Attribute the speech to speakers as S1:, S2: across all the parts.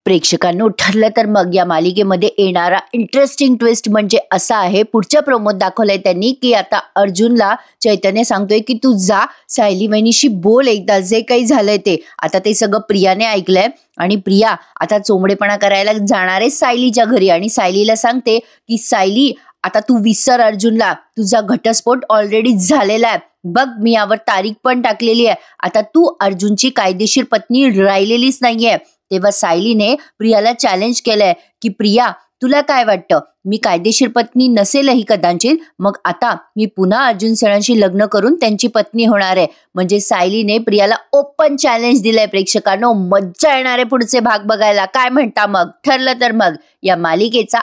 S1: प्रेक्षकांनो, ठरलं तर मग या मालिकेमध्ये येणारा इंटरेस्टिंग ट्विस्ट म्हणजे असा आहे, पुढच्या प्रोमोत दाखवलंय त्यांनी की आता अर्जुनला चैतन्य सांगतोय की तू जा सायली वहिनीशी बोल, एकदा जे काही झालंय ते. आता ते सगळं प्रियाने ऐकलंय आणि प्रिया आता चोमडेपणा करायला जाणार आहे सायलीच्या घरी आणि सायलीला सांगते की सायली, आता तू विसर अर्जुनला, तुझा घटस्फोट ऑलरेडी झालेला आहे बघ, मी यावर तारीख पण टाकलेली आहे. आता तू अर्जुनची कायदेशीर पत्नी राहिलेलीच नाहीये. तेव्हा सायलीने प्रियाला चॅलेंज केलंय की प्रिया, तुला काय वाटतं, मी कायदेशीर पत्नी नसेलही कदाचित, मग आता मी पुन्हा अर्जुन सरांशी लग्न करून त्यांची पत्नी होणार आहे. म्हणजे सायलीने प्रियाला ओपन चॅलेंज दिलंय. प्रेक्षकांनो, मज्जा येणार आहे पुढचे भाग बघायला. काय म्हणता मग? ठरलं तर मग या मालिकेचा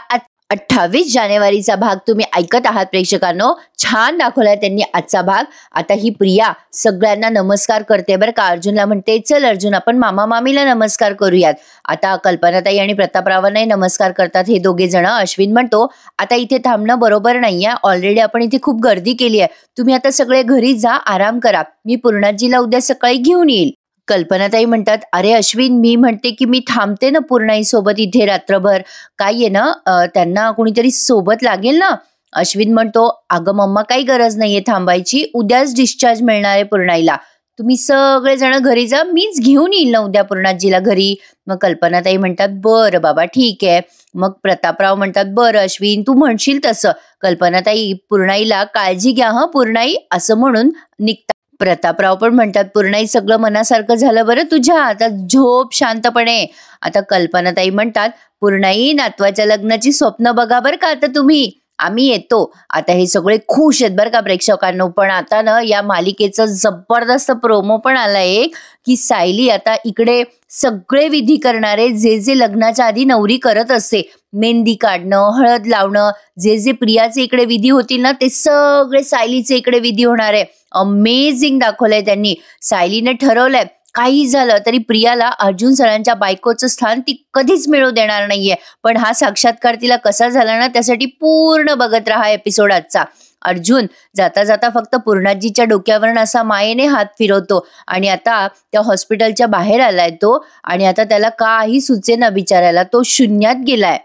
S1: 28 जानेवारीचा भाग तुम्ही ऐकत आहात. प्रेक्षकांनो, छान दाखवलाय त्यांनी आजचा भाग. आता ही प्रिया सगळ्यांना नमस्कार करते बरं का. अर्जुनला म्हणते, चल अर्जुन, आपण मामा मामीला नमस्कार करूयात. आता कल्पनाताई आणि प्रतापरावांनाही नमस्कार करतात हे दोघे जण. अश्विन म्हणतो, आता इथे थांबणं बरोबर नाहीये, ऑलरेडी आपण इथे खूप गर्दी केली आहे, तुम्ही आता सगळे घरी जा, आराम करा, मी पूर्णाजीला उद्या सकाळी घेऊन येईल. कल्पनाताई म्हणतात, अरे अश्विन, मी म्हणते की मी थांबते ना पूर्णाई सोबत इथे रात्रभर, काय आहे ना, त्यांना कोणीतरी सोबत लागेल ना. अश्विन म्हणतो, अगं मम्मा, काही गरज नाहीये थांबायची, उद्याच डिस्चार्ज मिळणार आहे पूर्णाईला, तुम्ही सगळे जण घरी जा, मीच घेऊन येईल ना उद्या पूर्णाजीला घरी. मग कल्पनाताई म्हणतात, बरं बाबा ठीक आहे. मग प्रतापराव म्हणतात, बरं अश्विन, तू म्हणशील तसं. कल्पनाताई, पूर्णाईला काळजी घ्या हं पूर्णाई, असं म्हणून निघतात. प्रतापराव पण म्हणतात, पूर्णाई, सगळं मनासारखं झालं बरं तुझ्या, आता झोप शांतपणे. आता कल्पनाताई म्हणतात, पूर्णाई, नातवाच्या लग्नाची स्वप्न बघा बरं का आता तुम्ही, आम्ही येतो. आता हे सगळे खुश आहेत बरं का प्रेक्षकांनो. पण आता ना या मालिकेचं जबरदस्त प्रोमो पण आलाय की सायली आता इकडे सगळे विधी करणारे, जे जे लग्नाच्या आधी नवरी करत असते, मेहंदी काढणं, हळद लावणं, जे जे प्रियाचे इकडे विधी होतील ना, ते सगळे सायलीचे इकडे विधी होणार आहे. अमेझिंग दाखवलंय त्यांनी. सायलीने ठरवलंय, काही झालं तरी प्रियाला अर्जुन सरांच्या बायकोचं स्थान ती कधीच मिळू देणार नाहीये. पण हा साक्षात्कार तिला कसा झाला ना, त्यासाठी पूर्ण बघत राहा एपिसोड आजचा. अर्जुन जाता जाता फक्त पूर्णाजीच्या डोक्यावरून असा मायेने हात फिरवतो आणि आता त्या हॉस्पिटलच्या बाहेर आलाय तो, आणि आता त्याला काही सुचेना बिचारायला, तो शून्यात गेलाय.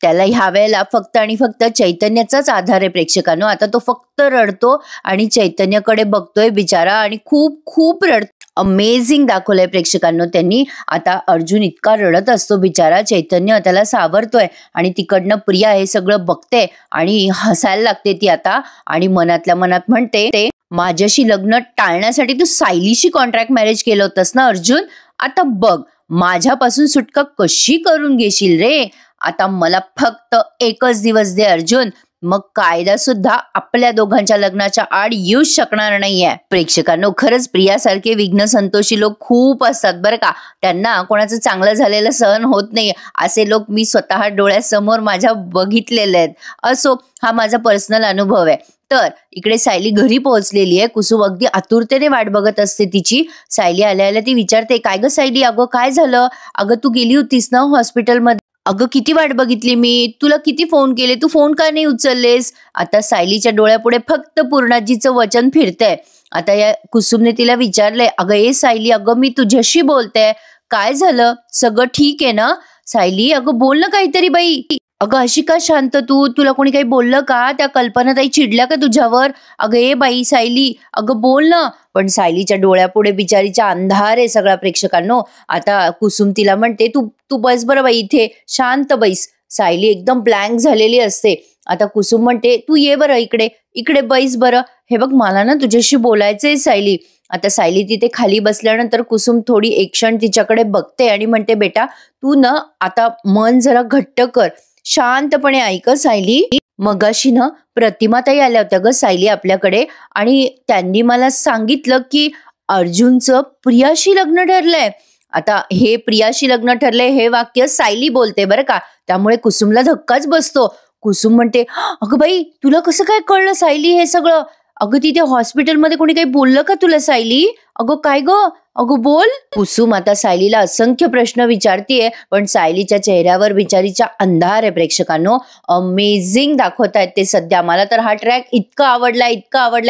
S1: त्याला ह्या वेळेला फक्त आणि फक्त चैतन्याचाच आधार आहे प्रेक्षकांनो. आता तो फक्त रडतो आणि चैतन्याकडे बघतोय बिचारा आणि खूप खूप रडतो. अमेझिंग दाखवलंय प्रेक्षकांनो त्यांनी. आता अर्जुन इतका रडत असतो बिचारा, चैतन्य त्याला सावरतोय आणि तिकडनं प्रिया हे सगळं बघते आणि हसायला लागते ती आता, आणि मनातल्या मनात म्हणते, माझ्याशी लग्न टाळण्यासाठी तू सायलीशी कॉन्ट्रॅक्ट मॅरेज केलं होतंस ना अर्जुन, आता बघ माझ्यापासून सुटका कशी करून घेशील रे. आता मला फक्त एकच दिवस दे अर्जुन, मग कायदा सुद्धा आपल्या दोघांच्या लग्नाच्या आड येऊ शकणार नाहीये. प्रेक्षकांनो, खरंच प्रियासारखे विघ्न संतोषी लोक खूप असतात बरं का. त्यांना कोणाचं चांगलं झालेलं सहन होत नाही. असे लोक मी स्वतः डोळ्यासमोर माझ्या बघितलेले आहेत. असो, हा माझा पर्सनल अनुभव आहे. तर इकडे सायली घरी पोहोचलेली आहे. कुसुम अगदी आतुरतेने वाट बघत असते तिची. सायली आल्या ती विचारते, काय ग सायली, अगं काय झालं, अगं तू गेली होतीस ना हॉस्पिटलमध्ये, अगं किती वाट बघितली मी, तुला किती फोन केले, तू फोन का नाही उचललेस. आता सायलीच्या डोळ्यापुढे फक्त पूर्णाजीचं वचन फिरतंय. आता या कुसुमने तिला विचारलंय, अगं ए सायली, अगं मी तुझ्याशी बोलते, काय झालं, सगळं ठीक आहे ना. सायली, अगं बोल ना काहीतरी बाई, अगं अशी का शांत तू, तुला कोणी काही बोललं का, त्या कल्पनाताई चिडल्या का तुझ्यावर, अगं ए बाई सायली, अगं बोल ना. पण सायलीच्या डोळ्यापुढे बिचारीच्या अंधार आहे सगळा प्रेक्षकांनो. आता कुसुम तिला म्हणते, तू तू बस बरं बाई इथे, शांत बैस. सायली एकदम ब्लँक झालेली असते. आता कुसुम म्हणते, तू ये बरं इकडे, इकडे बैस बरं, हे बघ मला ना तुझ्याशी बोलायचंय सायली. आता सायली तिथे खाली बसल्यानंतर कुसुम थोडी एक क्षण तिच्याकडे बघते आणि म्हणते, बेटा तू ना आता मन जरा घट्ट कर, शांतपणे ऐक सायली. मगाशी ना प्रतिमाताई आल्या होत्या ग सायली आपल्याकडे, आणि त्यांनी मला सांगितलं की अर्जुनचं प्रियाशी लग्न ठरलंय. आता हे प्रियाशी लग्न ठरलंय हे वाक्य सायली बोलते बरं का, त्यामुळे कुसुमला धक्काच बसतो. कुसुम म्हणते, अगं बाई तुला कसं काय कळलं सायली हे सगळं, अगं तिथे हॉस्पिटलमध्ये कोणी काही बोललं का तुला सायली, अगं काय ग, अगं बोल. कुसुम आता सायलीला असंख्य प्रश्न विचारतीये, पण सायलीच्या चेहऱ्यावर बिचारीच्या अंधार आहे प्रेक्षकांनो. अमेझिंग दाखवतायत ते सध्या. मला तर हा ट्रॅक इतका आवडलाय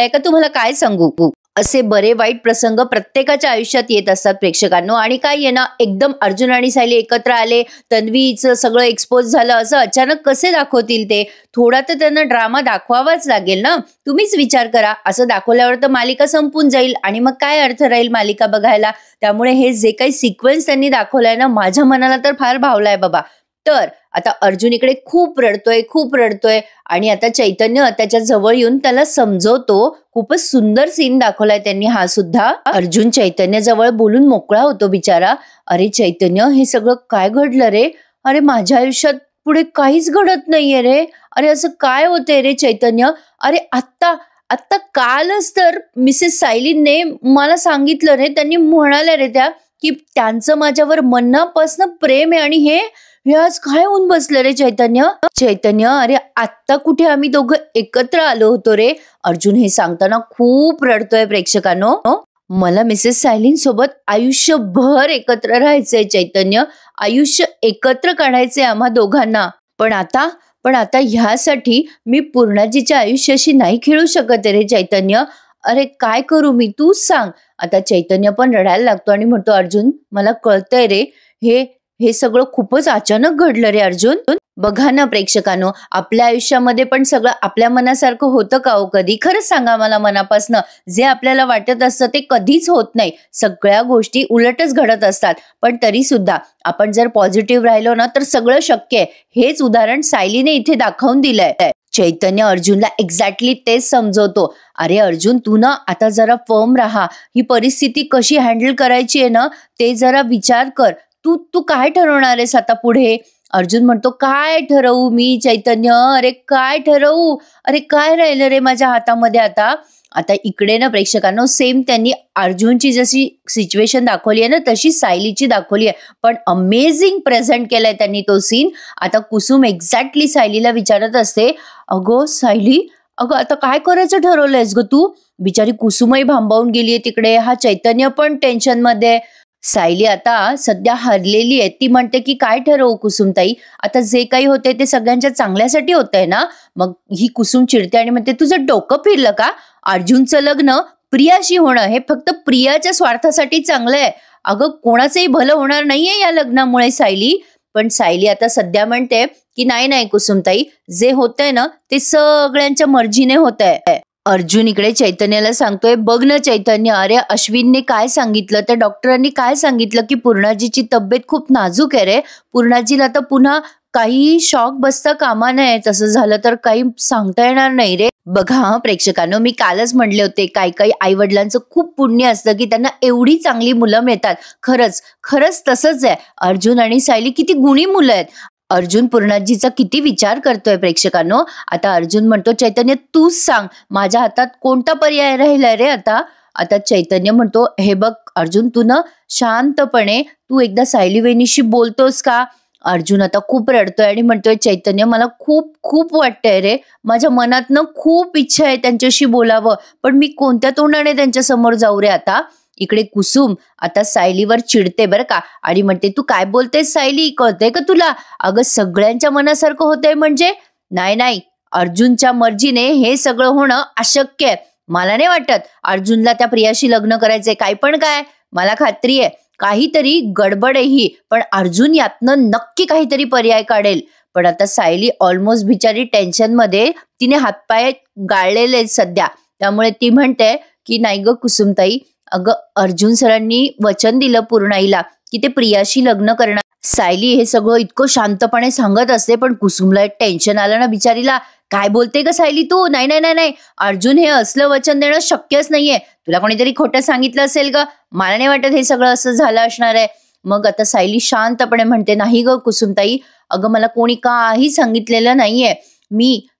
S1: का तुम्हाला काय सांगू. असे बरे वाईट प्रसंग प्रत्येकाच्या आयुष्यात येत असतात प्रेक्षकांनो. आणि काय आहे ना, एकदम अर्जुन आणि सायली एकत्र आले, तन्वीचं सगळं एक्सपोज झालं, असं अचानक कसे दाखवतील ते? थोडा तर त्यांना ड्रामा दाखवावाच लागेल ना. तुम्हीच विचार करा, असं दाखवल्यावर तर मालिका संपून जाईल आणि मग काय अर्थ राहील मालिका बघायला. त्यामुळे हे जे काही सिक्वेन्स त्यांनी दाखवलाय ना, माझ्या मनाला तर फार भावलाय बाबा. तर आता अर्जुन इकडे खूप रडतोय आणि आता चैतन्य त्याच्या जवळ येऊन त्याला समजवतो. खूपच सुंदर सीन दाखवलाय त्यांनी हा सुद्धा. अर्जुन चैतन्य जवळ बोलून मोकळा होतो बिचारा. अरे चैतन्य, हे सगळं काय घडलं रे? अरे माझ्या आयुष्यात पुढे काहीच घडत नाहीये रे. अरे असं काय होतंय रे चैतन्य? अरे आत्ता आत्ता कालच तर मिसेस सायलीने मला सांगितलं रे, त्यांनी म्हणाल्या रे त्या की त्यांचं माझ्यावर मनापासून प्रेम आहे. आणि हे आज काय होऊन बसलं रे चैतन्य? अरे आत्ता कुठे आम्ही दोघं एकत्र आलो होतो रे? अर्जुन हे सांगताना खूप रडतोय प्रेक्षकांनो. मला मिसेस सायलींसोबत आयुष्यभर एकत्र राहायचंय चैतन्य, आयुष्य एकत्र काढायचंय आम्हा दोघांना. पण आता ह्यासाठी मी पूर्णाजीच्या आयुष्याशी नाही खेळू शकत रे चैतन्य. अरे काय करू मी, तूच सांग. आता चैतन्य पण रडायला लागतो आणि म्हणतो, अर्जुन मला कळतंय रे, हे सगळं खूपच अचानक घडलं रे अर्जुन. बघा ना प्रेक्षकांनो, आपल्या आयुष्यामध्ये पण सगळं आपल्या मनासारखं होतं का हो कधी? खरंच सांगा मला मनापासनं. जे आपल्याला वाटत असतं ते कधीच होत नाही. सगळ्या गोष्टी उलटच घडत असतात. पण तरी सुद्धा आपण जर पॉझिटिव्ह राहिलो ना, तर सगळं शक्य आहे. हेच उदाहरण सायलीने इथे दाखवून दिलंय. चैतन्य अर्जुनला एक्झॅक्टली तेच समजवतो. अरे अर्जुन, तू ना आता जरा फर्म राहा. ही परिस्थिती कशी हँडल करायची आहे ना, ते जरा विचार कर. तू काय ठरवणार आहेस आता पुढे? अर्जुन म्हणतो, काय ठरवू मी चैतन्य? अरे काय ठरवू? अरे काय राहिलं रे माझ्या हातामध्ये आता? आता इकडे ना प्रेक्षकांनो, सेम त्यांनी अर्जुनची जशी सिच्युएशन दाखवली आहे ना, तशी सायलीची दाखवली आहे. पण अमेझिंग प्रेझेंट केलाय त्यांनी तो सीन. आता कुसुम एक्झॅक्टली सायलीला विचारत असते, अगो सायली, अगं आता काय करायचं ठरवलंयस ग तू? बिचारी कुसुमही भांबावून गेलीये तिकडे, हा चैतन्य पण टेन्शन मध्ये. सायली आता सध्या हरलेली आहे. ती म्हणते की काय ठरवू कुसुमताई, आता जे काही होते ते सगळ्यांच्या चांगल्यासाठी होतंय ना. मग ही कुसुम चिडते आणि म्हणते, तुझं डोकं फिरलं का? अर्जुनचं लग्न प्रियाशी होणं हे फक्त प्रियाच्या स्वार्थासाठी चांगलं आहे. अगं कोणाचंही भलं होणार नाहीये या लग्नामुळे सायली. पण सायली आता सध्या म्हणते की नाही कुसुमताई, जे होतंय ना ते सगळ्यांच्या मर्जीने होतंय. अर्जुन इकडे चैतन्याला सांगतोय, बघ ना चैतन्य, अरे अश्विनने काय सांगितलं, त्या डॉक्टरांनी काय सांगितलं की पूर्णाजीची तब्येत खूप नाजूक आहे रे. पूर्णाजीला आता पुन्हा काही शॉक बसता कामा नये. तसं झालं तर काही सांगता येणार नाही रे. बघा प्रेक्षकांनो, मी कालच म्हणले होते, काही आई वडिलांचं खूप पुण्य असतं की त्यांना एवढी चांगली मुलं मिळतात. खरंच तसंच आहे. अर्जुन आणि सायली किती गुणी मुलं आहेत. अर्जुन पूर्णाजीचा किती विचार करतोय प्रेक्षकांनो. आता अर्जुन म्हणतो, चैतन्य तूच सांग, माझ्या हातात कोणता पर्याय राहिलाय रे आता? आता चैतन्य म्हणतो, हे बघ अर्जुन, तू ना शांतपणे तू एकदा सायली वहिनीशी बोलतोस का? अर्जुन आता खूप रडतोय आणि म्हणतोय, चैतन्य मला खूप वाटतंय रे, माझ्या मनातनं खूप इच्छा आहे त्यांच्याशी बोलावं, पण मी कोणत्या तोंडाने त्यांच्या समोर जाऊ रे आता? इकडे कुसुम आता सायलीवर चिडते बरं का आणि म्हणते, तू काय बोलतेस सायली, कळतंय का तुला? अगं सगळ्यांच्या मनासारखं होतंय म्हणजे? नाही, अर्जुनच्या मर्जीने हे सगळं होणं अशक्य आहे. मला नाही वाटत अर्जुनला त्या प्रियाशी लग्न करायचंय. काय पण काय, मला खात्री आहे काहीतरी गडबड आहे ही. पण अर्जुन यातनं नक्की काहीतरी पर्याय काढेल. पण आता सायली ऑलमोस्ट बिचारी टेन्शन मध्ये, तिने हातपाय गाळलेले आहेत सध्या. त्यामुळे ती म्हणते की नाही ग कुसुमताई, अगं अर्जुन सरांनी वचन दिलं पूर्णाईला की ते प्रियाशी लग्न करणार. सायली हे सगळं इतकं शांतपणे सांगत असते, पण कुसुमला टेन्शन आलं ना बिचारीला. काय बोलते ग सायली तू? नाही, अर्जुन हे असलं वचन देणं शक्यच नाहीये. तुला कोणीतरी खोटं सांगितलं असेल ग, मला नाही वाटत हे सगळं असं झालं असणार आहे. मग आता सायली शांतपणे म्हणते, नाही ग कुसुमताई, अगं मला कोणी काही सांगितलेलं नाहीये.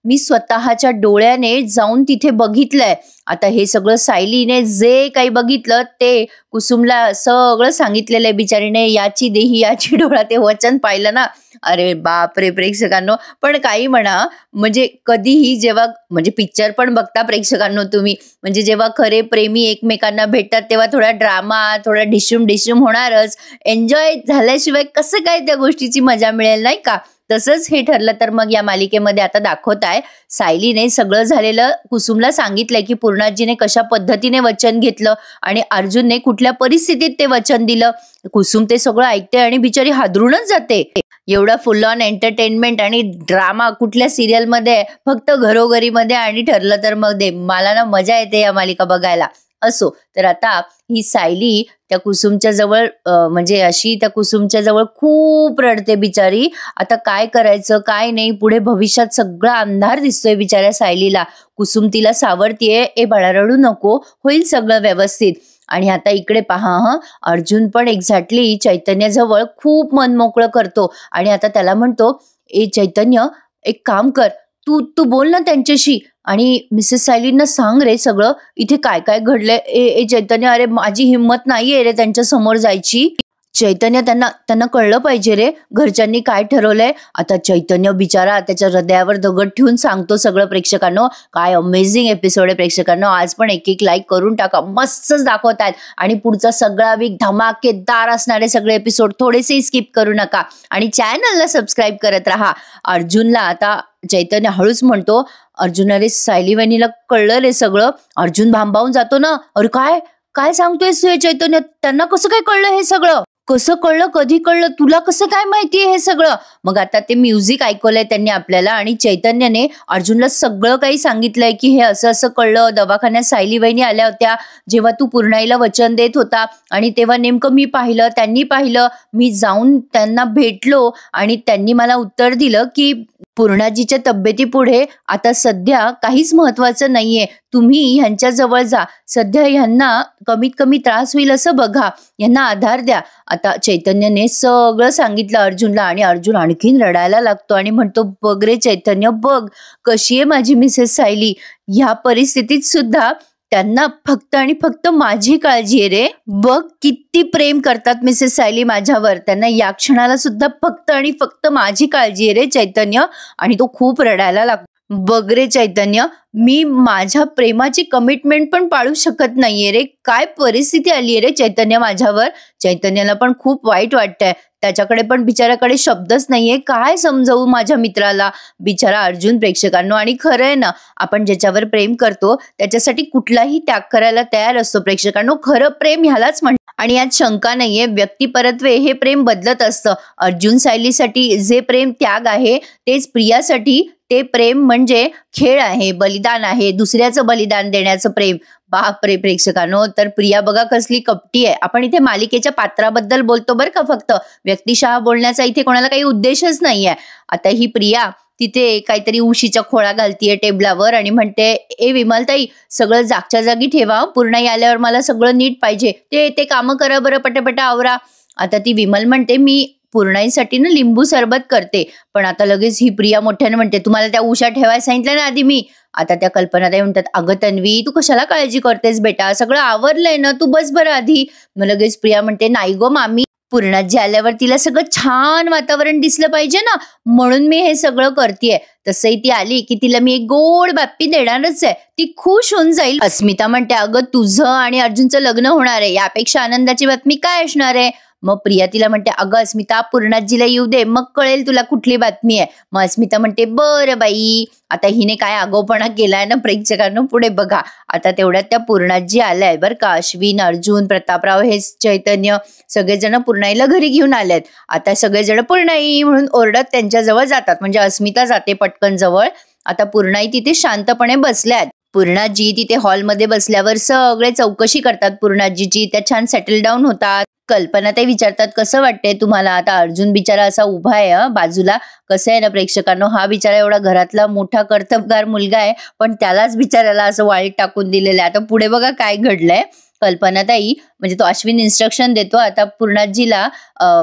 S1: मी स्वतःच्या डोळ्याने जाऊन तिथे बघितलंय. आता हे सगळं सायलीने जे काही बघितलं ते कुसुमला सगळं सांगितलेलं आहे बिचारीने. याची देही याची डोळा, ते वचन पाहिलं ना, अरे बापरे प्रेक्षकांनो. पण काही म्हणा, म्हणजे कधीही जेव्हा म्हणजे पिक्चर पण बघता प्रेक्षकांनो तुम्ही, म्हणजे जेव्हा खरे प्रेमी एकमेकांना भेटतात तेव्हा थोडा ड्रामा, थोडा डिशूम होणारच. एन्जॉय झाल्याशिवाय कसं काय त्या गोष्टीची मजा मिळेल नाही का? तसंच हे ठरलं तर मग या मालिकेमध्ये आता दाखवत आहे सायलीने सगळं झालेलं कुसुमला सांगितलंय की पूर्णाजीने कशा पद्धतीने वचन घेतलं आणि अर्जुनने कुठल्या परिस्थितीत ते वचन दिलं. कुसुम ते सगळं ऐकते आणि बिचारी हादरूनच जाते. एवढा फुल ऑन एंटरटेनमेंट आणि ड्रामा कुठल्या सिरियल मध्ये फक्त घरोघरी मध्ये आणि ठरलं तर मग दे. मला ना मजा येते या मालिका बघायला. असो तर आता ही सायली त्या कुसुमच्या जवळ म्हणजे अशी त्या कुसुमच्या जवळ खूप रडते बिचारी. आता काय करायचं काय नाही, पुढे भविष्यात सगळा अंधार दिसतोय बिचाऱ्या सायलीला. कुसुम तिला सावरतीये, ए बाळा रडू नको, होईल सगळं व्यवस्थित. आणि आता इकडे पहा अर्जुन पण एक्झॅक्टली चैतन्याजवळ खूप मन मोकळं करतो आणि आता त्याला म्हणतो, ए चैतन्य एक काम कर, तू तू बोल ना त्यांच्याशी आणि मिसेस सायलींना सांग रे सगळं, इथे काय काय घडलंय. ए चैतन्य, अरे माझी हिंमत नाहीये रे त्यांच्या समोर जायची. चैतन्य, त्यांना कळलं पाहिजे रे घरच्यांनी काय ठरवलंय. आता चैतन्य बिचारा त्याच्या हृदयावर दगड ठेवून सांगतो सगळं. प्रेक्षकांनो काय अमेझिंग एपिसोड आहे प्रेक्षकांनो. आज पण एक लाईक करून टाका, मस्तच दाखवतात आणि पुढचा सगळा वीक धमाकेदार असणारे सगळे एपिसोड थोडेसे स्किप करू नका आणि चॅनलला सबस्क्राईब करत राहा. अर्जुनला आता चैतन्य हळूच म्हणतो, अर्जुन अरे सायली वहिनीला कळलं रे सगळं. अर्जुन भांबावून जातो ना, अरे काय काय सांगतोयस हे चैतन्य, त्यांना कसं काय कळलं हे सगळं, कसं कळलं, कधी कळलं, तुला कसं काय माहितीये हे सगळं. मग आता ते म्युझिक ऐकवलंय त्यांनी आपल्याला आणि चैतन्याने अर्जुनला सगळं काही सांगितलंय की हे असं असं कळलं. दवाखान्यात सायली वहिनी आल्या होत्या जेव्हा तू पूर्णाईला वचन देत होता आणि तेव्हा नेमकं मी पाहिलं, त्यांनी पाहिलं, मी जाऊन त्यांना भेटलो आणि त्यांनी मला उत्तर दिलं की पूर्णाजीच्या तब्येतीपुढे आता सध्या काहीच महत्वाचं नाहीये, तुम्ही ह्यांच्या जवळ जा, सध्या ह्यांना कमीत कमी त्रास होईल असं बघा, यांना आधार द्या. आता चैतन्यने सगळं सांगितलं अर्जुनला आणि अर्जुन आणखीन रडायला लागतो आणि म्हणतो, बघ रे चैतन्य, बघ कशी आहे माझी मिसेस सायली, ह्या परिस्थितीत सुद्धा त्यांना फक्त आणि फक्त माझी काळजी आहे रे. बघ किती प्रेम करतात मिसेस सायली माझ्यावर, त्यांना या क्षणाला सुद्धा फक्त आणि फक्त माझी काळजी आहे रे चैतन्य. आणि तो खूप रडायला लागतो. बघ रे चैतन्य, मी माझ्या प्रेमाची कमिटमेंट पण पाळू शकत नाहीये रे, काय परिस्थिती आली आहे रे चैतन्य माझ्यावर. चैतन्याला पण खूप वाईट वाटतंय, त्याच्याकडे पण बिचाराकडे शब्दच नाहीये, काय समजावू माझ्या मित्राला. बिचारा अर्जुन प्रेक्षकांनो. आणि खरं आहे ना, आपण ज्याच्यावर प्रेम करतो त्याच्यासाठी कुठलाही त्याग करायला तयार असतो प्रेक्षकांनो. खरं प्रेम ह्यालाच म्हणतात आणि यात शंका नाहीये, व्यक्तिपरत्वे हे प्रेम बदलत असतं. अर्जुन सायलीसाठी जे प्रेम त्याग आहे तेच प्रियासाठी ते प्रेम म्हणजे खेळ आहे, बलिदान आहे, दुसऱ्याचं बलिदान देण्याचं प्रेम. बापरे प्रेक्षकांनो, तर प्रिया बघा कसली कपटी आहे. आपण इथे मालिकेच्या पात्राबद्दल बोलतो बरं का, फक्त व्यक्तिशः बोलण्याचा इथे कोणाला काही उद्देशच नाहीये. आता ही प्रिया तिथे काहीतरी उशीच्या खोळा घालतीये टेबलावर आणि म्हणते, ए विमलताई सगळं जागच्या जागी ठेवा, पूर्ण आल्यावर मला सगळं नीट पाहिजे, ते कामं करा बरं, पटापटा आवरा. आता ती विमल म्हणते, मी पूर्णाईसाठी ना लिंबू सरबत करते. पण आता लगेच ही प्रिया मोठ्याने म्हणते, तुम्हाला त्या उशा ठेवायला सांगितलं ना आधी मी. आता त्या कल्पनाताई म्हणतात, अगं तन्वी तू कशाला काळजी करतेस बेटा, सगळं आवरलंय ना, तू बस बरं आधी. मग लगेच प्रिया म्हणते, नाही गो मामी, पूर्णाजी आल्यावर तिला सगळं छान वातावरण दिसलं पाहिजे ना, म्हणून मी हे सगळं करतेय. तसंही ती आली की तिला मी एक गोड बातमी देणारच आहे, ती खुश होऊन जाईल. अस्मिता म्हणते, अगं तुझं आणि अर्जुनचं लग्न होणार आहे, यापेक्षा आनंदाची बातमी काय असणार आहे. मग प्रिया तिला म्हणते, अगं अस्मिता पूर्णाजीला येऊ दे, मग कळेल तुला कुठली बातमी आहे. मग अस्मिता म्हणते, बरं बाई. आता हिने काय आगाऊपणा केलाय ना प्रेक्षकांनो, पुढे बघा. आता तेवढ्यात त्या पूर्णाजी आल्याय बरं का, अश्विन, अर्जुन, प्रतापराव, हे चैतन्य सगळेजण पूर्णाईला घरी घेऊन आलेत. आता सगळेजण पूर्णाई म्हणून ओरडत त्यांच्याजवळ जातात, म्हणजे अस्मिता जाते पटकन जवळ. आता पूर्णाई तिथे शांतपणे बसल्यात. पूर्णाजी तिथे हॉलमध्ये बसल्यावर सगळे चौकशी करतात पूर्णाजीची, त्या छान सेटल डाऊन होतात. कल्पना ते विचारतात, कसं वाटतंय तुम्हाला. आता अर्जुन बिचारा असा उभा आहे बाजूला. कसं आहे ना प्रेक्षकांनो, हा बिचारा एवढा घरातला मोठा कर्तबगार मुलगा आहे, पण त्यालाच बिचाराला असं वाईट टाकून दिलेलं आहे. आता पुढे बघा काय घडलंय. कल्पनाताई म्हणजे तो अश्विन इन्स्ट्रक्शन देतो, आता पूर्णाजीला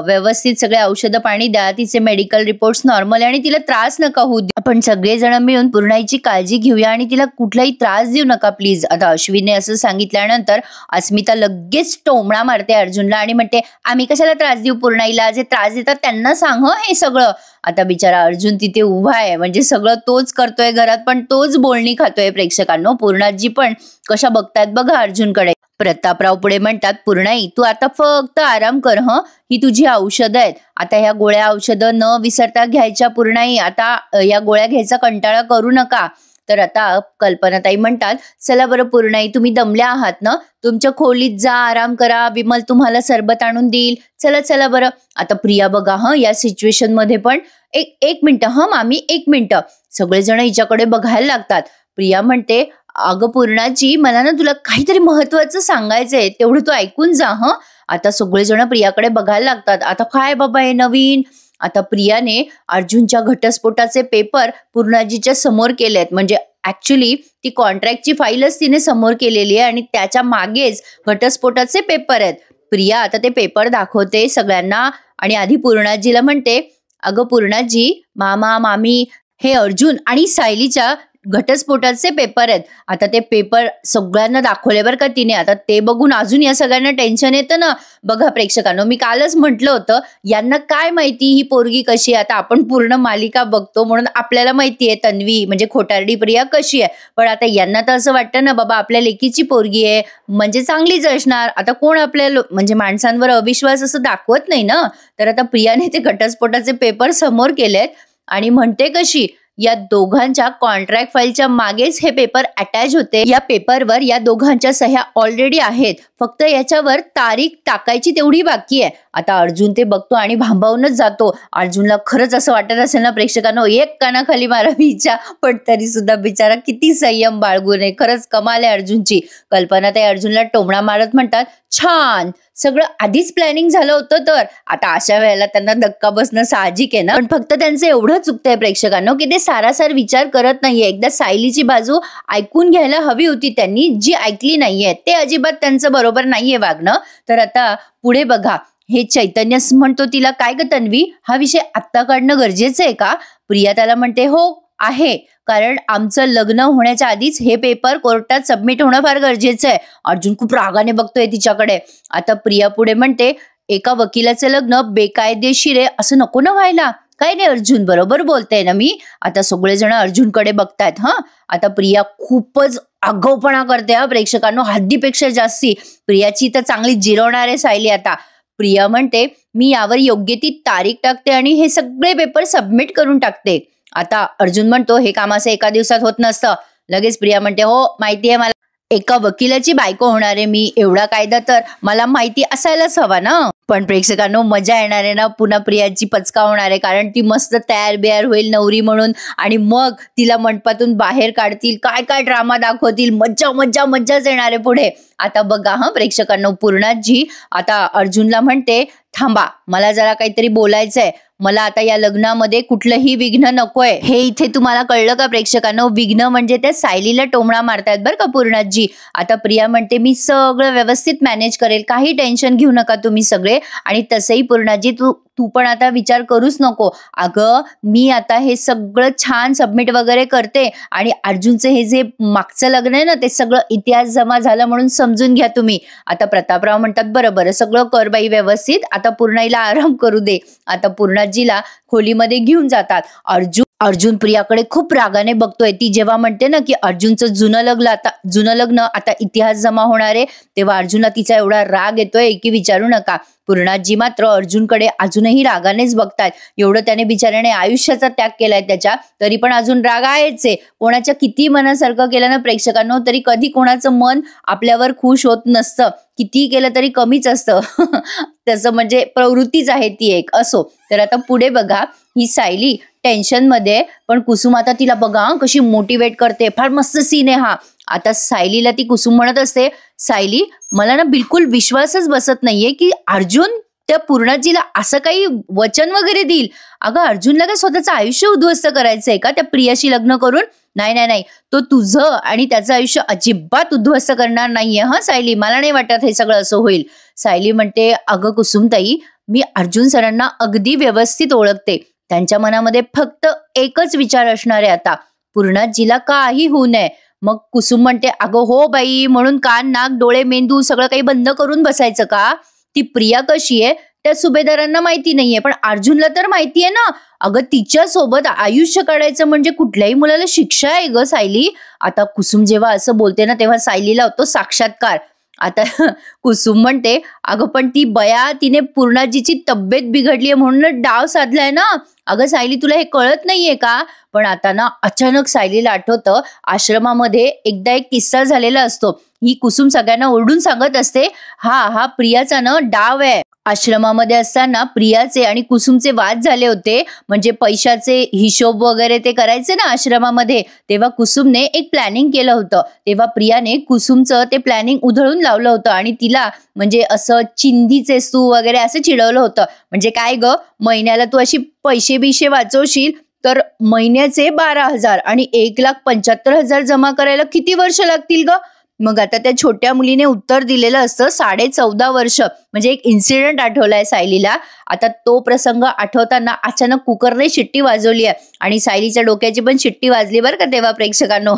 S1: व्यवस्थित सगळे औषधं पाणी द्या, तिचे मेडिकल रिपोर्ट्स नॉर्मल आहे आणि तिला त्रास नका होऊ द्या, आपण सगळेजण मिळून पूर्णाईची काळजी घेऊया आणि तिला कुठलाही त्रास देऊ नका प्लीज. आता अश्विनने असं सांगितल्यानंतर अस्मिता लगेच टोमणा मारते अर्जुनला आणि म्हणते, आम्ही कशाला त्रास देऊ पूर्णाईला, जे त्रास देतात त्यांना सांग हे सगळं. आता बिचारा अर्जुन तिथे उभा आहे, म्हणजे सगळं तोच करतोय घरात, पण तोच बोलणी खातोय प्रेक्षकांनो. पूर्णाजी पण कशा बघतायत बघा अर्जुनकडे. प्रतापराव पुढे म्हणतात, पूर्णाई तू आता फक्त आराम कर ही तुझी औषधं आहेत. आता ह्या गोळ्या औषधं न विसरता घ्यायच्या पूर्णाई. आता या गोळ्या घ्यायचा कंटाळा करू नका. तर आता कल्पनाताई म्हणतात, चला बरं पूर्णाई तुम्ही दमल्या आहात ना, तुमच्या खोलीत जा, आराम करा, विमल तुम्हाला सरबत आणून देईल. चला चला बरं. आता प्रिया बघा या सिच्युएशन मध्ये पण एक मिनिट मामी, 1 मिनिट. सगळेजण हिच्याकडे बघायला लागतात. प्रिया म्हणते, अगं पूर्णाजी मला ना तुला काहीतरी महत्वाचं सांगायचंय, तेवढं तू ऐकून जा. आता सगळेजण प्रियाकडे बघायला लागतात. आता काय बाबा हे नवीन? आता प्रियाने अर्जुनच्या घटस्फोटाचे पेपर पूर्णाजीच्या समोर केलेत. म्हणजे ऍक्च्युली ती कॉन्ट्रॅक्टची फाईलच तिने समोर केलेली आहे आणि त्याच्या मागेच घटस्फोटाचे पेपर आहेत. प्रिया आता ते पेपर दाखवते सगळ्यांना आणि आधी पूर्णाजीला म्हणते, अगं पूर्णाजी, मामा मामी हे अर्जुन आणि सायलीच्या घटस्फोटाचे पेपर आहेत. आता ते पेपर सगळ्यांना दाखवले बरं का तिने. आता ते बघून अजून या सगळ्यांना टेन्शन येतं ना. बघा प्रेक्षकांनो, मी कालच म्हटलं होतं यांना काय माहिती ही पोरगी कशी आहे. आता आपण पूर्ण मालिका बघतो म्हणून आपल्याला माहिती आहे तन्वी म्हणजे खोटारडी प्रिया कशी आहे. पण आता यांना तर असं वाटतं ना, बाबा आपल्या लेकीची पोरगी आहे म्हणजे चांगलीच असणार. आता कोण आपल्या म्हणजे माणसांवर अविश्वास असं दाखवत नाही ना. तर आता प्रियाने ते घटस्फोटाचे पेपर समोर केलेत आणि म्हणते कशी, या दोघांच्या कॉन्ट्रॅक्ट फाईलच्या मागेच हे पेपर अटॅच होते. या पेपरवर या दोघांच्या सह्या ऑलरेडी आहेत, फक्त याच्यावर तारीख टाकायची तेवढी बाकी आहे. आता अर्जुन ते बघतो आणि भांबावूनच जातो. अर्जुनला खरंच असं वाटत असेल ना प्रेक्षकांनो, एक कानाखाली मारावी हिच्या, पण तरी सुद्धा बिचारा किती संयम बाळगून आहे. खरंच कमाल आहे अर्जुनची. कल्पनाताई अर्जुनला टोमणा मारत म्हणतात, छान, सगळं आधीच प्लॅनिंग झालं होतं. तर आता अशा वेळेला त्यांना धक्का बसणं साहजिक आहे ना. पण फक्त त्यांचं एवढं चुकतंय प्रेक्षकांनो की ते सारासार विचार करत नाहीये. एकदा सायलीची बाजू ऐकून घ्यायला हवी होती त्यांनी, जी ऐकली नाहीये. ते अजिबात त्यांचं बरोबर नाहीये वागणं. तर आता पुढे बघा, हे चैतन्य म्हणतो तिला, काय ग तन्वी, हा विषय आत्ता काढणं गरजेचं आहे का? प्रिया त्याला म्हणते, हो आहे, कारण आमचं लग्न होण्याच्या आधीच हे पेपर कोर्टात सबमिट होणं फार गरजेचं आहे. अर्जुन खूप रागाने बघतोय तिच्याकडे. आता प्रिया पुढे म्हणते, एका वकिलाचं लग्न बेकायदेशीर आहे असं नको ना व्हायला. काय नाही अर्जुन, बरोबर बोलते ना मी. आता सगळेजण अर्जुनकडे बघतायत. आता प्रिया खूपच आगाऊपणा करते प्रेक्षकांनो, हद्दीपेक्षा जास्ती. प्रियाची तर चांगली जिरवणार आहे सायली. आता प्रिया म्हणते, मी यावर योग्य ती तारीख टाकते आणि हे सगळे पेपर सबमिट करून टाकते. आता अर्जुन म्हणतो, हे काम असं एका दिवसात होत नसतं. लगेच प्रिया म्हणते, हो माहिती आहे मला, एका वकिलाची बायको होणार आहे मी, एवढा कायदा तर मला माहिती असायलाच हवा ना. पण प्रेक्षकांनो मजा येणार आहे ना, पुन्हा प्रियाची पचका होणार आहे, कारण ती मस्त तयार बियार होईल नवरी म्हणून आणि मग तिला मंडपातून बाहेर काढतील, काय काय ड्रामा दाखवतील, मज्जा मज्जा मज्जाच येणार आहे पुढे. आता बघा प्रेक्षकांनो, पूर्णाजी आता अर्जुनला म्हणते, थांबा, मला जरा काहीतरी बोलायचंय. मला आता या लग्नामध्ये कुठलंही विघ्न नकोय. हे इथे तुम्हाला कळलं का प्रेक्षकांनो? विघ्न म्हणजे त्या सायलीला टोमणा मारतायत बरं का पूर्णाजी. आता प्रिया म्हणते, मी सगळं व्यवस्थित मॅनेज करेल, काही टेन्शन घेऊ नका तुम्ही सगळे. आणि तसंही पूर्णाजी तू पण आता विचार करूच नको. अगं मी आता हे सगळं छान सबमिट वगैरे करते आणि अर्जुनचं हे जे मागचं लग्न आहे ना, ते सगळं इतिहास जमा झालं म्हणून समजून घ्या तुम्ही. आता प्रतापराव म्हणतात, बरं बरं सगळं कर बाई व्यवस्थित, आता पूर्णाईला आराम करू दे. आता पूर्णाजीला खोलीमध्ये घेऊन जातात. अर्जुन प्रियाकडे खूप रागाने बघतोय. ती जेव्हा म्हणते ना की अर्जुनचं जुनं लग्न आता इतिहास जमा होणार आहे, तेव्हा अर्जुनला तिचा एवढा राग येतोय की विचारू नका. पूर्णाजी मात्र अर्जुनकडे अजूनही रागानेच बघतात. एवढं त्याने बिचाऱ्याने आयुष्याचा त्याग केलाय त्याच्या, तरी पण अजून राग आहेच आहे. कोणाच्या किती मनासारखं केलं ना प्रेक्षकांनो, तरी कधी कोणाचं मन आपल्यावर खुश होत नसतं. किती केलं तरी कमीच असतं. तसं म्हणजे प्रवृत्तीच आहे ती एक. असो, तर आता पुढे बघा, ही सायली टेन्शन मध्ये, पण कुसुम आता तिला बघा कशी मोटिवेट करते. फार मस्त सीन आहे हा. आता सायलीला ती कुसुम म्हणत असते, सायली मला ना बिलकुल विश्वासच बसत नाहीये की अर्जुन त्या पूर्णाजीला असं काही वचन वगैरे देईल. अगं अर्जुनला काय स्वतःचं आयुष्य उद्ध्वस्त करायचंय का त्या प्रियाशी लग्न करून? नाही नाही नाही, तो तुझं आणि त्याचं आयुष्य अजिबात उद्ध्वस्त करणार नाहीये सायली, मला नाही वाटत हे सगळं असं होईल. सायली म्हणते, अगं कुसुमताई, मी अर्जुन सरांना अगदी व्यवस्थित ओळखते. त्यांच्या मनामध्ये फक्त एकच विचार असणार आहे, आता पूर्णाजीला काही होऊ नये. मग कुसुम म्हणते, अगं हो बाई, म्हणून कान नाक डोळे मेंदू सगळं काही बंद करून बसायचं का? ती प्रिया कशी आहे त्या सुभेदारांना माहिती नाहीये, पण अर्जुनला तर माहितीये ना. अगं तिच्या सोबत आयुष्य काढायचं म्हणजे कुठल्याही मुलाला शिक्षा आहे ग सायली. आता कुसुम जेव्हा असं बोलते ना, तेव्हा सायलीला होतो साक्षात्कार. आता कुसुम म्हणते, अगं पण ती बया तिने पूर्णाजीची तब्येत बिघडलीये म्हणून डाव साधलाय ना. अगं सायली, तुला हे कळत नाहीये का? पण आता ना अचानक सायलीला आठवतं, आश्रमामध्ये एकदा एक किस्सा झालेला असतो. ही कुसुम सगळ्यांना ओरडून सांगत असते, हा प्रियाचा ना डाव आहे. आश्रमामध्ये असताना प्रियाचे आणि कुसुमचे वाद झाले होते. म्हणजे पैशाचे हिशोब वगैरे ते करायचे ना आश्रमामध्ये, तेव्हा कुसुमने एक प्लॅनिंग केलं होतं. तेव्हा प्रियाने कुसुमचं ते प्लॅनिंग उधळून लावलं होतं आणि तिला म्हणजे असं चिंधीचेस तू वगैरे असं चिडवलं होतं. म्हणजे काय ग, महिन्याला तू अशी पैसे बिशे वाचवशील तर महिन्याचे 12,000 आणि 1,75,000 जमा करायला किती वर्ष लागतील ग? मग आता त्या छोट्या मुलीने उत्तर दिलेलं असतं 14.5 वर्ष. म्हणजे एक इन्सिडेंट आठवलाय सायलीला. आता तो प्रसंग आठवताना अचानक कुकरने शिट्टी वाजवली आहे आणि सायलीच्या डोक्याची पण शिट्टी वाजली बरं का तेव्हा प्रेक्षकांनो.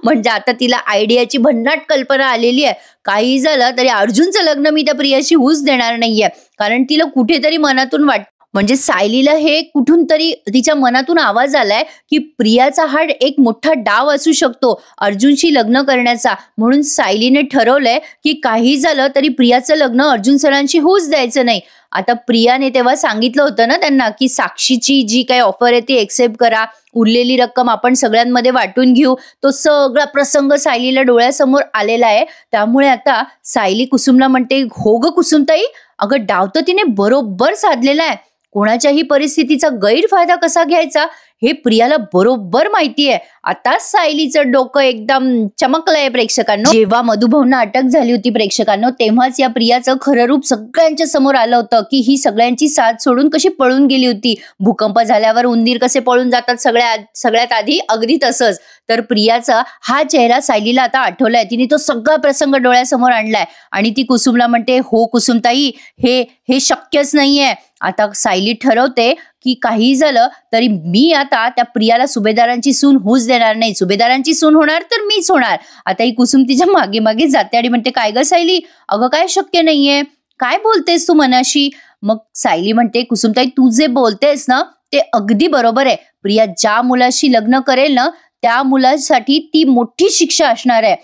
S1: म्हणजे आता तिला आयडियाची भन्नाट कल्पना आलेली आहे. काही झालं तरी अर्जुनचं लग्न मी त्या प्रियाशी होऊच देणार नाहीये. कारण तिला कुठेतरी मनातून म्हणजे सायलीला हे कुठून तरी तिच्या मनातून आवाज आलाय की प्रियाचा हा एक मोठा डाव असू शकतो अर्जुनशी लग्न करण्याचा. म्हणून सायलीने ठरवलंय की काही झालं तरी प्रियाचं लग्न अर्जुन सरांशी होऊच द्यायचं नाही. आता प्रियाने तेव्हा सांगितलं होतं ना त्यांना की साक्षीची जी काही ऑफर आहे ती एक्सेप्ट करा, उरलेली रक्कम आपण सगळ्यांमध्ये वाटून घेऊ. तो सगळा प्रसंग सायलीला डोळ्यासमोर आलेला आहे. त्यामुळे आता सायली कुसुमला म्हणते, हो ग कुसुमताई, अगं डाव तर तिने बरोबर साधलेला आहे. कोणाच्याही परिस्थितीचा गैरफायदा कसा घ्यायचा हे प्रियाला बरोबर माहिती आहे. आता सायलीचं डोकं एकदम चमकलंय प्रेक्षकांनो. जेव्हा मधुभावना अटक झाली होती प्रेक्षकांनो, तेव्हाच या प्रियाचं खरं रूप सगळ्यांच्या समोर आलं होतं की ही सगळ्यांची साथ सोडून कशी पळून गेली होती. भूकंप झाल्यावर उंदीर कसे पळून जातात सगळ्यात आधी, अगदी तसंच. तर प्रियाचा हा चेहरा सायलीला आता आठवलाय. तिने तो सगळा प्रसंग डोळ्यासमोर आणलाय आणि ती कुसुमला म्हणते, हो कुसुमताई, हे शक्यच नाहीये. आता सायली ठरवते की काही झालं तरी मी आता त्या प्रियाला सुभेदारांची सून होऊच देणार नाही. सुभेदारांची सून होणार तर मीच होणार. आता ही कुसुम तिच्या मागे मागे जाते आणि म्हणते, काय ग सायली, अगं काय शक्य नाहीये, काय बोलतेस तू मनाशी? मग सायली म्हणते, कुसुमताई तू जे बोलतेस ना ते अगदी बरोबर आहे. प्रिया ज्या मुलाशी लग्न करेल ना त्या मुलासाठी ती मोठी शिक्षा असणार आहे.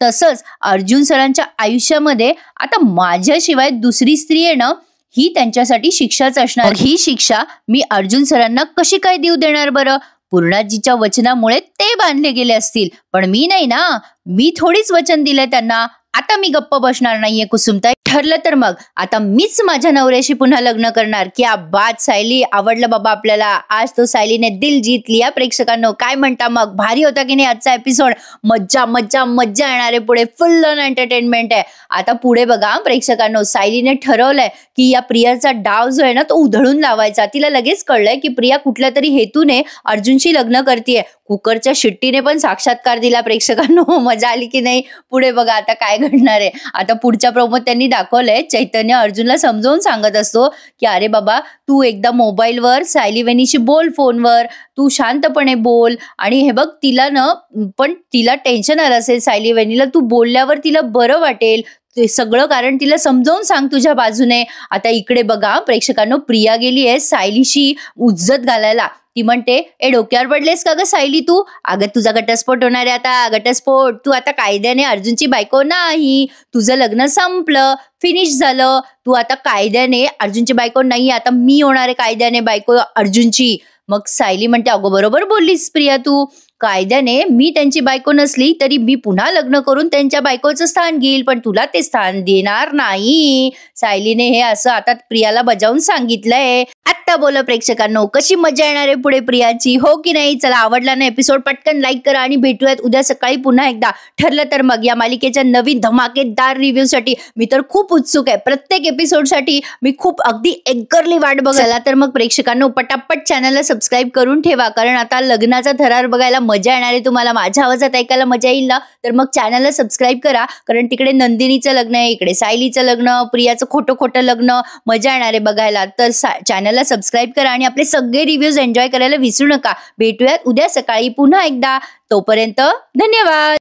S1: तसंच अर्जुन सरांच्या आयुष्यामध्ये आता माझ्याशिवाय दुसरी स्त्री आहे ना ही त्यांच्यासाठी शिक्षाच असणार. ही शिक्षा मी अर्जुन सरांना कशी काय देऊ देणार बरं? पूर्णाजीच्या वचनामुळे ते बांधले गेले असतील, पण मी नाही ना. मी थोडीच वचन दिलंय त्यांना. आता मी गप्प बसणार नाहीये कुसुमताई. ठरलं तर मग आता मीच माझ्या नवऱ्याशी पुन्हा लग्न करणार. क्या बात सायली, आवडलं बाबा आपल्याला. आज तो सायलीने दिल जीत लिया. प्रेक्षकांनो काय म्हणता मग, भारी होता की नाही आजचा एपिसोड? मज्जा मज्जा मज्जा येणार आहे पुढे. फुल ऑन एंटरटेनमेंट आहे. आता पुढे बघा प्रेक्षकांनो, सायलीने ठरवलंय की या प्रियाचा डाव जो आहे ना तो उधळून लावायचा. तिला लगेच कळलंय की प्रिया कुठल्या तरी हेतूने अर्जुनशी लग्न करतेय. कुकरच्या शिट्टीने पण साक्षात्कार दिला प्रेक्षकांनो. मजा आली की नाही? पुढे बघा आता काय घडणार आहे. आता पुढच्या प्रोमोत त्यांनी दाखवलंय चैतन्य अर्जुनला समजावून सांगत असतो की अरे बाबा, तू एकदा मोबाईलवर सायली वहिनीशी बोल, फोनवर तू शांतपणे बोल. आणि हे बघ, तिला ना पण तिला टेन्शन आलं असेल सायली वहिनीला, तू बोलल्यावर तिला बरं वाटेल. ते सगळं कारण तिला समजावून सांग तुझ्या बाजूने. आता इकडे बघा प्रेक्षकांनो, प्रिया गेली आहे सायलीशी उज्जत घालायला. ती म्हणते, ए डोक्यावर पडलेस का ग सायली तू? अगं तुझा घटस्फोट होणार आहे आता, घटस्फोट. तू आता कायद्याने अर्जुनची बायको नाही. तुझं लग्न संपलं, फिनिश झालं. तू आता कायद्याने अर्जुनची बायको नाही, आता मी होणार आहे कायद्याने बायको अर्जुनची. मग सायली म्हणते, अगो बरोबर बोललीस प्रिया तू. कायद्याने मी त्यांची बायको नसली तरी मी पुन्हा लग्न करून त्यांच्या बायकोचं स्थान घेईल, पण तुला ते स्थान देणार नाही. सायलीने हे असं आता प्रियाला बजावून सांगितलंय. आता बोला प्रेक्षकांनो, कशी मजा येणार आहे पुढे प्रियाची, हो की नाही? चला, आवडला ना एपिसोड पटकन लाईक करा आणि भेटूयात उद्या सकाळी पुन्हा एकदा. ठरलं तर मग या मालिकेच्या नवीन धमाकेदार रिव्ह्यू साठी मी तर खूप उत्सुक आहे. प्रत्येक एपिसोड साठी मी खूप अगदी एगरली वाट बघा. चला तर मग प्रेक्षकांनो, पटापट चॅनलला सबस्क्राईब करून ठेवा, कारण आता लग्नाचा थरार बघायला मजा येणार आहे तुम्हाला. माझ्या आवाजात ऐकायला मजा येईल ना, तर मग चॅनलला सबस्क्राईब करा, कारण तिकडे नंदिनीचं लग्न आहे, इकडे सायलीचं लग्न, प्रियाचं खोटं खोटं लग्न, मजा येणार आहे बघायला. तर चॅनलला सबस्क्राईब करा आणि आपले सगळे रिव्ह्यूज एन्जॉय करायला विसरू नका. भेटूयात उद्या सकाळी पुन्हा एकदा. तोपर्यंत धन्यवाद.